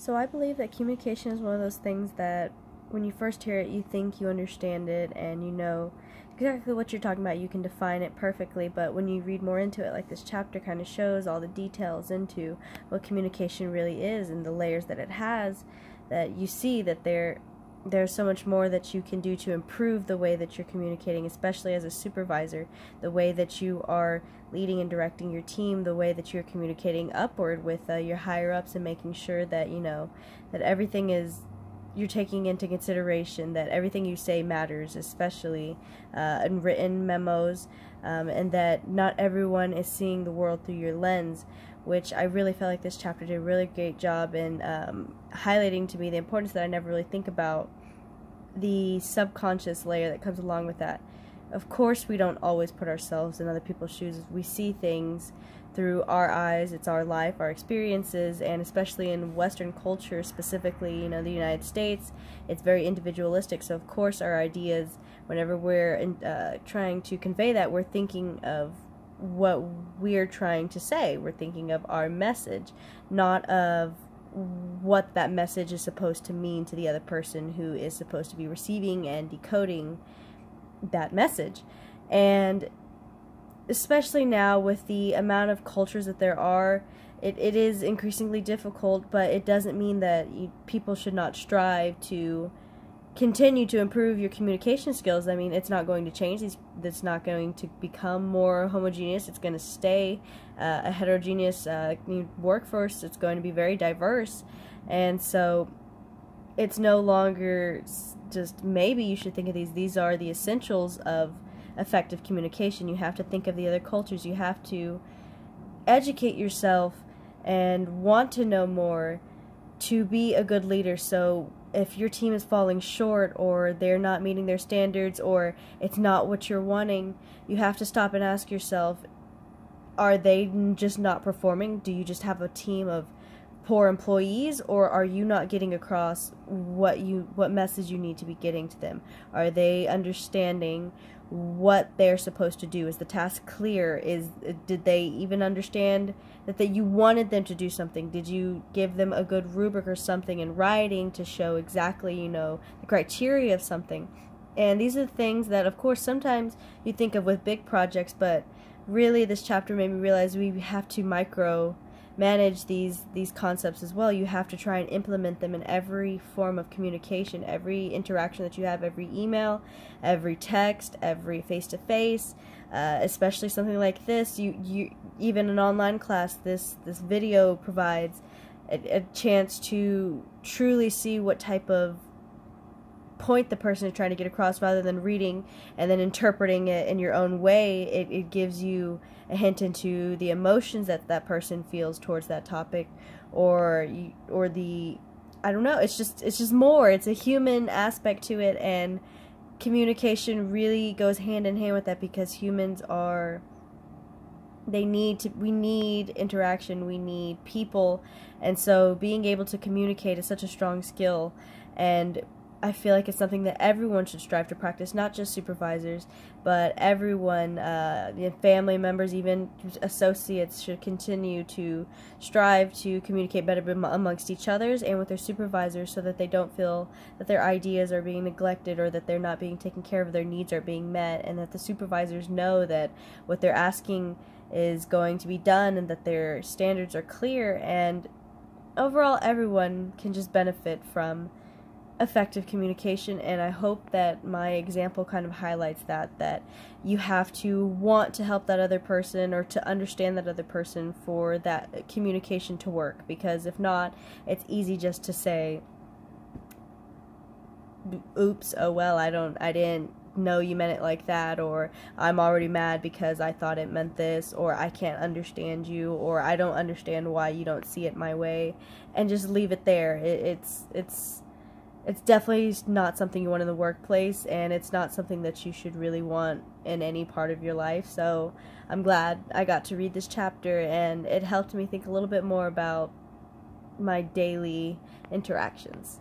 So I believe that communication is one of those things that when you first hear it, you think you understand it and you know exactly what you're talking about. You can define it perfectly, but when you read more into it, like this chapter kind of shows all the details into what communication really is and the layers that it has, that you see that there's so much more that you can do to improve the way that you're communicating, especially as a supervisor, the way that you are leading and directing your team, the way that you're communicating upward with your higher ups, and making sure that that everything is you're taking into consideration, that everything you say matters, especially in written memos, and that not everyone is seeing the world through your lens, which I really felt like this chapter did a really great job in highlighting to me the importance that I never really think about, the subconscious layer that comes along with that. Of course, we don't always put ourselves in other people's shoes. We see things through our eyes. It's our life, our experiences, and especially in Western culture, specifically, the United States, it's very individualistic. So of course our ideas, whenever we're trying to convey that, we're thinking of what we're trying to say. We're thinking of our message, not of what that message is supposed to mean to the other person who is supposed to be receiving and decoding that message. And especially now with the amount of cultures that there are, it is increasingly difficult, but it doesn't mean that people should not strive to continue to improve your communication skills. I mean, it's not going to change. It's not going to become more homogeneous. It's going to stay a heterogeneous workforce. It's going to be very diverse. And so it's no longer just maybe you should think of these. These are the essentials of effective communication. You have to think of the other cultures. You have to educate yourself and want to know more to be a good leader. So if your team is falling short, or they're not meeting their standards, or it's not what you're wanting, you have to stop and ask yourself, are they just not performing? Do you just have a team of poor employees, or are you not getting across what message you need to be getting to them? Are they understanding what they're supposed to do? Is the task clear? Did they even understand that you wanted them to do something? Did you give them a good rubric or something in writing to show exactly the criteria of something? And these are the things that, of course, sometimes you think of with big projects, but really this chapter made me realize we have to manage these concepts as well. You have to try and implement them in every form of communication, every interaction that you have, every email, every text, every face-to-face, especially something like this. You even an online class, this video provides a chance to truly see what type of point the person is trying to get across, rather than reading and then interpreting it in your own way. It gives you a hint into the emotions that person feels towards that topic, or the, I don't know, it's just more, it's a human aspect to it, and communication really goes hand in hand with that, because humans we need interaction, we need people, and so being able to communicate is such a strong skill, and I feel like it's something that everyone should strive to practice, not just supervisors, but everyone, family members, even associates, should continue to strive to communicate better amongst each others and with their supervisors, so that they don't feel that their ideas are being neglected, or that they're not being taken care of, their needs are being met, and that the supervisors know that what they're asking is going to be done, and that their standards are clear, and overall everyone can just benefit from effective communication. And I hope that my example kind of highlights that you have to want to help that other person, or to understand that other person, for that communication to work, because if not, it's easy just to say, oops, oh well, I didn't know you meant it like that, or I'm already mad because I thought it meant this, or I can't understand you, or I don't understand why you don't see it my way, and just leave it there. It's definitely not something you want in the workplace, and it's not something that you should really want in any part of your life. So I'm glad I got to read this chapter, and it helped me think a little bit more about my daily interactions.